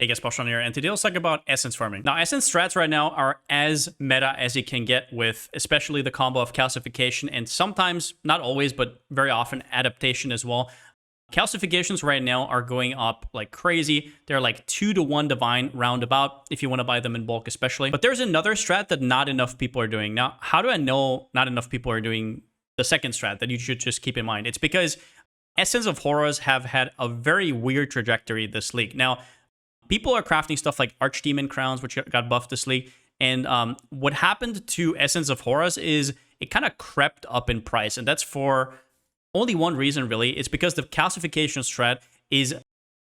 Hey guys, Palsteron here, and today let's talk about essence farming. Now, essence strats right now are as meta as you can get with especially the combo of calcification and sometimes, not always, but very often adaptation as well. Calcifications right now are going up like crazy. They're like 2-to-1 divine roundabout if you want to buy them in bulk especially. But there's another strat that not enough people are doing. Now, how do I know not enough people are doing the second strat that you should just keep in mind? It's because Essence of Horrors have had a very weird trajectory this league. Now, people are crafting stuff like Archdemon Crowns, which got buffed this league. And what happened to Essence of Horrors is it kind of crept up in price. And that's for only one reason, really. It's because the calcification strat is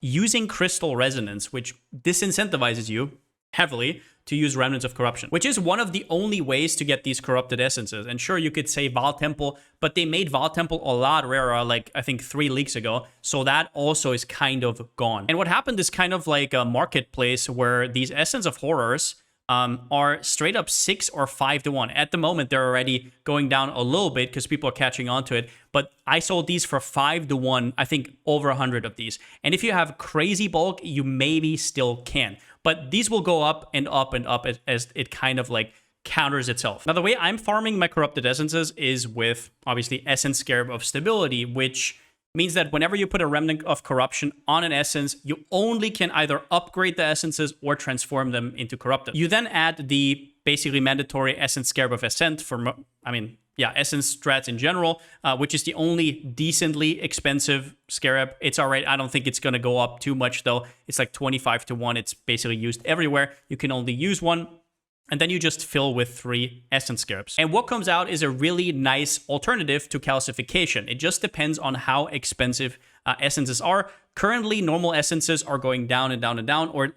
using Crystal Resonance, which disincentivizes you heavily to use Remnants of Corruption, which is one of the only ways to get these corrupted essences. And sure, you could say Vaal Temple, but they made Vaal Temple a lot rarer, like I think 3 leagues ago. So that also is kind of gone. And what happened is kind of like a marketplace where these Essence of Horrors are straight up 6 or 5-to-1. At the moment, they're already going down a little bit because people are catching on to it. But I sold these for 5-to-1, I think over 100 of these. And if you have crazy bulk, you maybe still can. But these will go up and up and up as it kind of like counters itself. Now, the way I'm farming my corrupted essences is with, obviously, Essence Scarab of Stability, which means that whenever you put a Remnant of Corruption on an essence, you only can either upgrade the essences or transform them into corrupted. You then add the basically mandatory Essence Scarab of Ascent for, Essence strats in general, which is the only decently expensive Scarab. It's all right. I don't think it's going to go up too much, though. It's like 25-to-1. It's basically used everywhere. You can only use one. And then you just fill with 3 Essence Scarabs. And what comes out is a really nice alternative to calcification. It just depends on how expensive essences are. Currently, normal essences are going down and down and down, or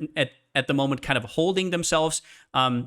at the moment kind of holding themselves,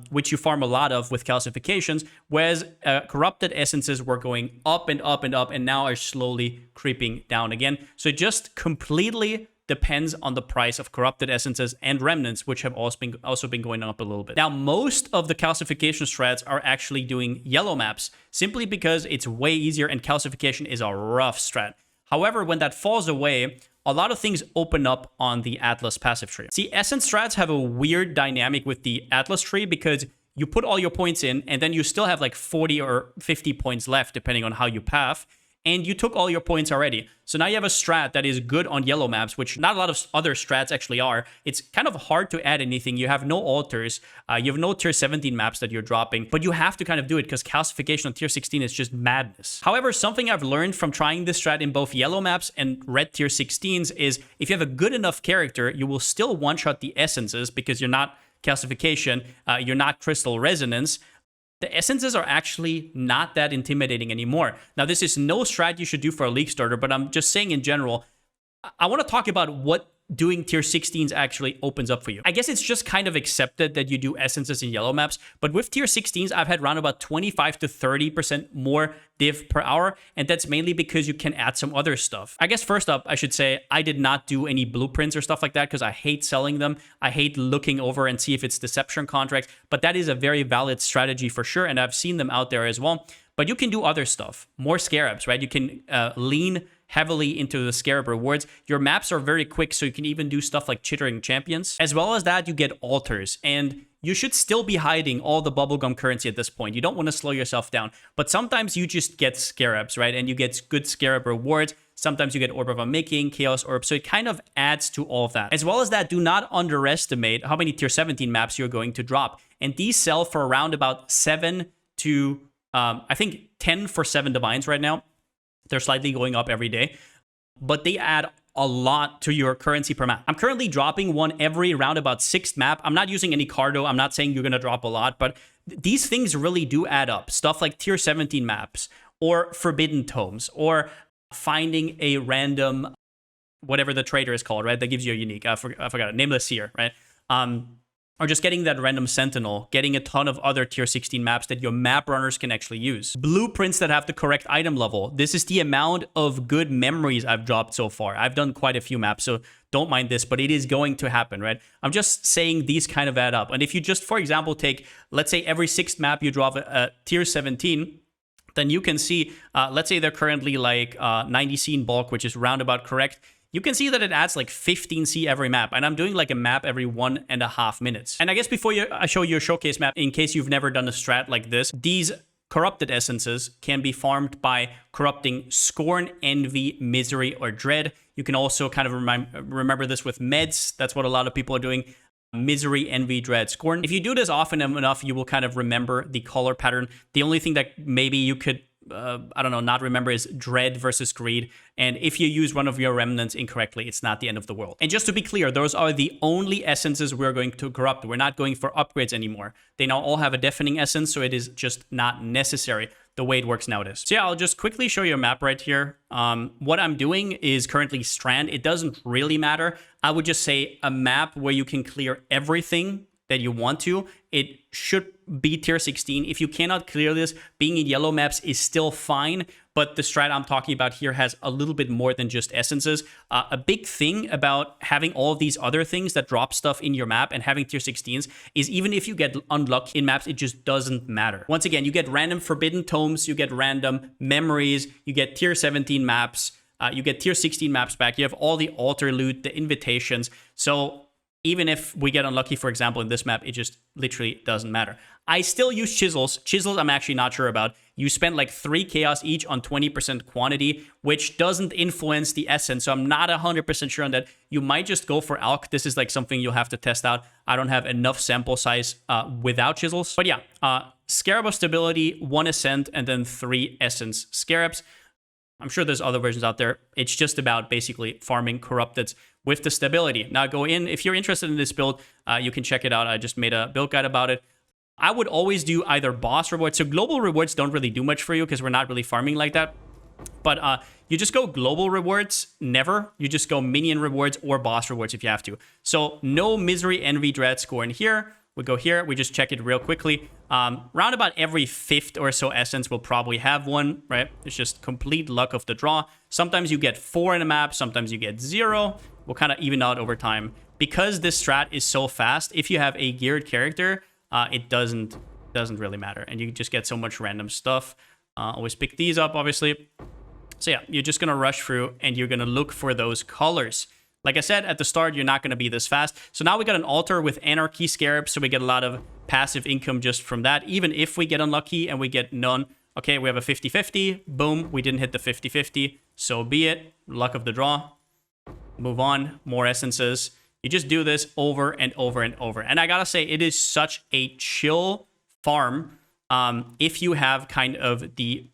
which you farm a lot of with calcifications, whereas corrupted essences were going up and up and up and now are slowly creeping down again. So it just completely depends on the price of corrupted essences and remnants, which have also been going up a little bit. Now, most of the calcification strats are actually doing yellow maps, simply because it's way easier and calcification is a rough strat. However, when that falls away, a lot of things open up on the Atlas passive tree. See, essence strats have a weird dynamic with the Atlas tree because you put all your points in and then you still have like 40 or 50 points left, depending on how you path. And you took all your points already. So now you have a strat that is good on yellow maps, which not a lot of other strats actually are. It's kind of hard to add anything. You have no altars. You have no tier 17 maps that you're dropping, but you have to kind of do it because calcification on tier 16 is just madness. However, something I've learned from trying this strat in both yellow maps and red tier 16s is if you have a good enough character, you will still one-shot the essences because you're not calcification, you're not crystal resonance. The essences are actually not that intimidating anymore. Now, this is no strat you should do for a league starter, but I'm just saying in general, I want to talk about what doing tier 16s actually opens up for you. I guess it's just kind of accepted that you do essences in yellow maps, but with tier 16s, I've had around about 25 to 30% more div per hour, and that's mainly because you can add some other stuff. I guess first up, I should say, I did not do any blueprints or stuff like that because I hate selling them. I hate looking over and see if it's deception contracts, but that is a very valid strategy for sure, and I've seen them out there as well. But you can do other stuff, more scarabs, right? You can lean heavily into the Scarab rewards. Your maps are very quick, so you can even do stuff like Chittering Champions. As well as that, you get altars, and you should still be hiding all the bubblegum currency at this point. You don't want to slow yourself down, but sometimes you just get Scarabs, right? And you get good Scarab rewards. Sometimes you get Orb of Unmaking, Chaos Orb, so it kind of adds to all of that. As well as that, do not underestimate how many tier 17 maps you're going to drop. And these sell for around about 7 to, I think 10 for 7 divines right now. They're slightly going up every day, but they add a lot to your currency per map. I'm currently dropping one every round about 6th map. I'm not using any cardo. I'm not saying you're going to drop a lot, but these things really do add up. Stuff like tier 17 maps or Forbidden Tomes or finding a random, whatever the trader is called, right? That gives you a unique, I forgot it, Nameless Seer, right? Or just getting that random Sentinel, getting a ton of other tier 16 maps that your map runners can actually use. Blueprints that have the correct item level. This is the amount of good memories I've dropped so far. I've done quite a few maps, so don't mind this, but it is going to happen, right? I'm just saying these kind of add up. And if you just, for example, take, let's say every 6th map you drop a tier 17, then you can see, let's say they're currently like 90 scene bulk, which is roundabout correct. you can see that it adds like 15C every map, and I'm doing like a map every 1.5 minutes. And I guess before I show you a showcase map, in case you've never done a strat like this, these corrupted essences can be farmed by corrupting Scorn, Envy, Misery, or Dread. You can also kind of remember this with meds. That's what a lot of people are doing. Misery, Envy, Dread, Scorn. If you do this often enough, you will kind of remember the color pattern. The only thing that maybe you could I don't know, not remember is Dread versus Greed. And if you use one of your remnants incorrectly, it's not the end of the world. And just to be clear, those are the only essences we're going to corrupt. We're not going for upgrades anymore. They now all have a deafening essence, so it is just not necessary the way it works nowadays. So yeah, I'll just quickly show you a map right here. What I'm doing is currently Strand. It doesn't really matter. I would just say a map where you can clear everything that you want to. It should be tier 16. If you cannot clear this, being in yellow maps is still fine, but the strat I'm talking about here has a little bit more than just essences. A big thing about having all of these other things that drop stuff in your map and having tier 16s is even if you get unlucky in maps, it just doesn't matter. Once again, you get random forbidden tomes, you get random memories, you get tier 17 maps, you get tier 16 maps back, you have all the altar loot, the invitations. So even if we get unlucky, for example, in this map, it just literally doesn't matter. I still use chisels. Chisels I'm actually not sure about. You spend like 3 chaos each on 20% quantity, which doesn't influence the essence. So I'm not 100% sure on that. You might just go for alch. This is like something you'll have to test out. I don't have enough sample size without chisels. But yeah, Scarab of Stability, 1 Ascent, and then 3 Essence Scarabs. I'm sure there's other versions out there. It's just about basically farming corrupted with the stability. Now go in, if you're interested in this build, you can check it out. I just made a build guide about it. I would always do either boss rewards. So global rewards don't really do much for you because we're not really farming like that. But you just go global rewards, never. You just go minion rewards or boss rewards if you have to. So no Misery, Envy, Dread score in here. We go here, we just check it real quickly. Round about every 5th or so essence will probably have one, right? It's just complete luck of the draw. Sometimes you get 4 in a map, sometimes you get 0. We'll kind of even out over time. Because this strat is so fast, if you have a geared character, it doesn't really matter. And you just get so much random stuff. Always pick these up, obviously. So yeah, you're just going to rush through and you're going to look for those colors. Like I said, at the start, you're not going to be this fast. So now we got an altar with Anarchy Scarab, so we get a lot of passive income just from that. Even if we get unlucky and we get none, okay, we have a 50-50. Boom, we didn't hit the 50-50. So be it. Luck of the draw. Move on. More essences. You just do this over and over and over. And I gotta say, it is such a chill farm if you have kind of the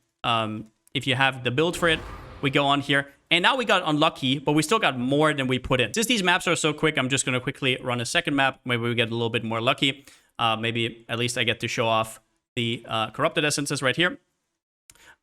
if you have the build for it. We go on here. And now we got unlucky, but we still got more than we put in. Since these maps are so quick, I'm just going to quickly run a second map. Maybe we get a little bit more lucky. Maybe at least I get to show off the corrupted essences right here.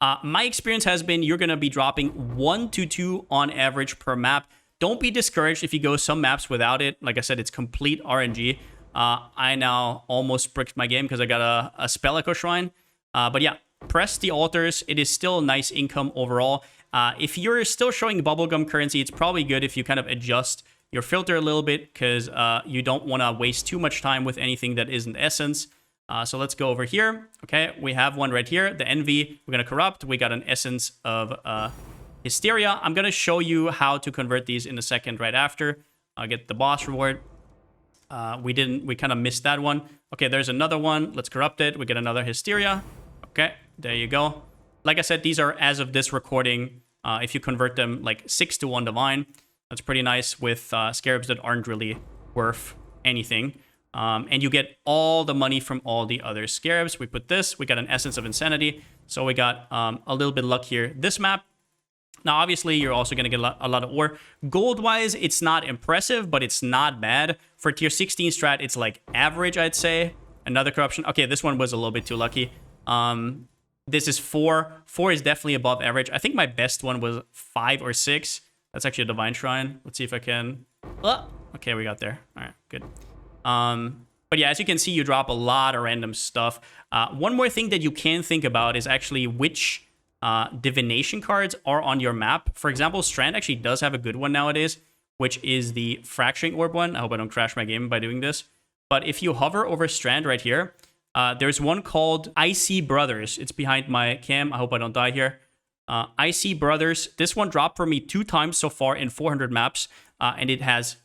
My experience has been you're going to be dropping 1 to 2 on average per map. Don't be discouraged if you go some maps without it. Like I said, it's complete RNG. I now almost bricked my game because I got a Spell Echo Shrine. But yeah, press the altars. It is still nice income overall. If you're still showing bubblegum currency, it's probably good if you kind of adjust your filter a little bit because you don't want to waste too much time with anything that isn't essence. So let's go over here. Okay, we have one right here. The Envy, we're going to corrupt. We got an essence of Hysteria. I'm going to show you how to convert these in a second right after. I'll get the boss reward. We kind of missed that one. Okay, there's another one. Let's corrupt it. We get another Hysteria. Okay, there you go. Like I said, these are, as of this recording, if you convert them, like 6 to 1 divine. That's pretty nice with scarabs that aren't really worth anything. And you get all the money from all the other scarabs. We put this. We got an Essence of Insanity. So we got a little bit luck here. This map. Now, obviously, you're also going to get a lot of ore. Gold-wise, it's not impressive, but it's not bad. For tier 16 strat, it's like average, I'd say. Another corruption. Okay, this one was a little bit too lucky. This is 4. 4 is definitely above average. I think my best one was 5 or 6. That's actually a Divine Shrine. Let's see if I can... Okay, we got there. All right, good. But yeah, as you can see, you drop a lot of random stuff. One more thing that you can think about is actually which divination cards are on your map. For example, Strand actually does have a good one nowadays, which is the Fracturing Orb one. I hope I don't crash my game by doing this. But if you hover over Strand right here, there's one called Icy Brothers. It's behind my cam. I hope I don't die here. IC Brothers. This one dropped for me 2 times so far in 400 maps, and it has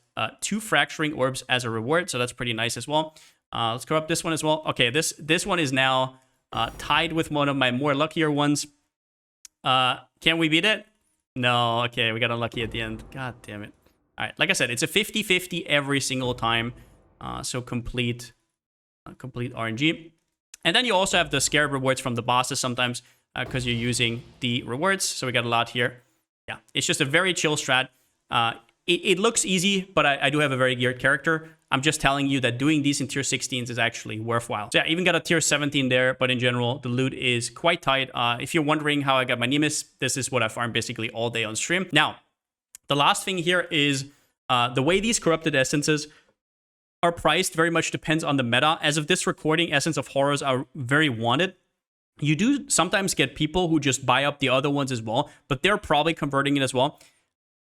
2 fracturing orbs as a reward, so that's pretty nice as well. Let's go up this one as well. Okay, this one is now tied with one of my more luckier ones. Can we beat it? No. Okay, we got unlucky at the end. God damn it. All right, like I said, it's a 50-50 every single time. So complete RNG. And then you also have the Scarab rewards from the bosses sometimes because you're using the rewards. So we got a lot here. Yeah, it's just a very chill strat. It looks easy, but I do have a very geared character. I'm just telling you that doing these in tier 16s is actually worthwhile. So yeah, even got a tier 17 there, but in general, the loot is quite tight. If you're wondering how I got my Nemesis, this is what I farm basically all day on stream. Now, the last thing here is the way these corrupted essences are priced very much depends on the meta. As of this recording, Essence of Horrors are very wanted. You do sometimes get people who just buy up the other ones as well, but they're probably converting it as well.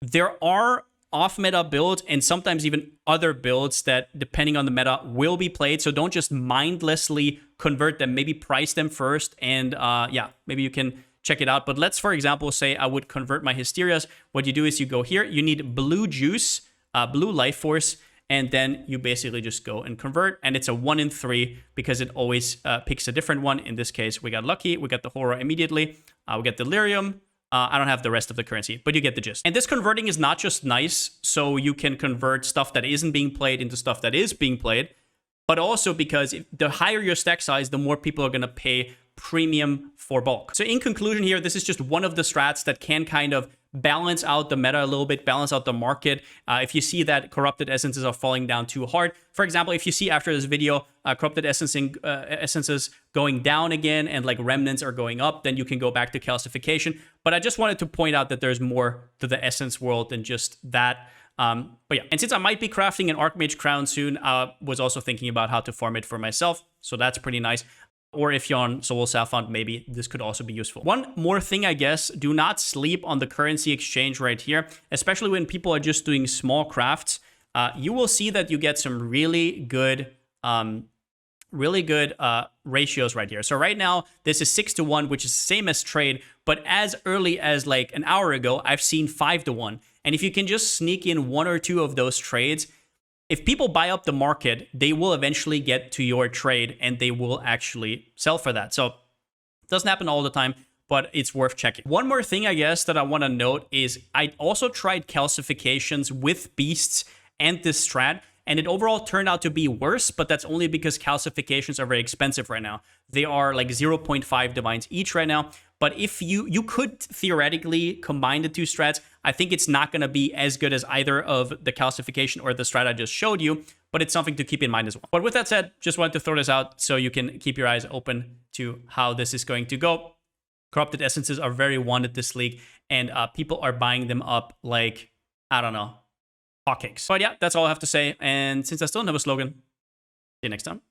There are off-meta builds and sometimes even other builds that, depending on the meta, will be played. So don't just mindlessly convert them. Maybe price them first, and yeah, maybe you can check it out. But let's, for example, say I would convert my Hysterias. What you do is you go here. You need blue juice, blue life force, and then you basically just go and convert. And it's a 1 in 3 because it always picks a different one. In this case, we got lucky. We got the horror immediately. We get delirium. I don't have the rest of the currency, but you get the gist. And this converting is not just nice, so you can convert stuff that isn't being played into stuff that is being played, but also because the higher your stack size, the more people are going to pay premium for bulk. So in conclusion here, this is just one of the strats that can kind of balance out the meta a little bit, balance out the market. If you see that corrupted essences are falling down too hard, for example, if you see after this video corrupted essences going down again and like remnants are going up, then you can go back to calcification. But I just wanted to point out that there's more to the essence world than just that. But yeah, and since I might be crafting an Archmage crown soon, I was also thinking about how to farm it for myself. So that's pretty nice. Or if you're on Soul Saffron, maybe this could also be useful. One more thing, I guess, do not sleep on the currency exchange right here, especially when people are just doing small crafts. You will see that you get some really good ratios right here. So right now, this is 6-1, which is the same as trade, but as early as like an hour ago, I've seen 5-1. And if you can just sneak in 1 or 2 of those trades, if people buy up the market, they will eventually get to your trade and they will actually sell for that. So it doesn't happen all the time, but it's worth checking. One more thing, I guess, that I want to note is I also tried calcifications with beasts and this strat, and it overall turned out to be worse, but that's only because calcifications are very expensive right now. They are like 0.5 divines each right now. But if you could theoretically combine the 2 strats, I think it's not going to be as good as either of the calcification or the strat I just showed you, but it's something to keep in mind as well. But with that said, just wanted to throw this out so you can keep your eyes open to how this is going to go. Corrupted essences are very wanted this league, and people are buying them up like, I don't know, hotcakes. But yeah, that's all I have to say. And since I still don't have a slogan, see you next time.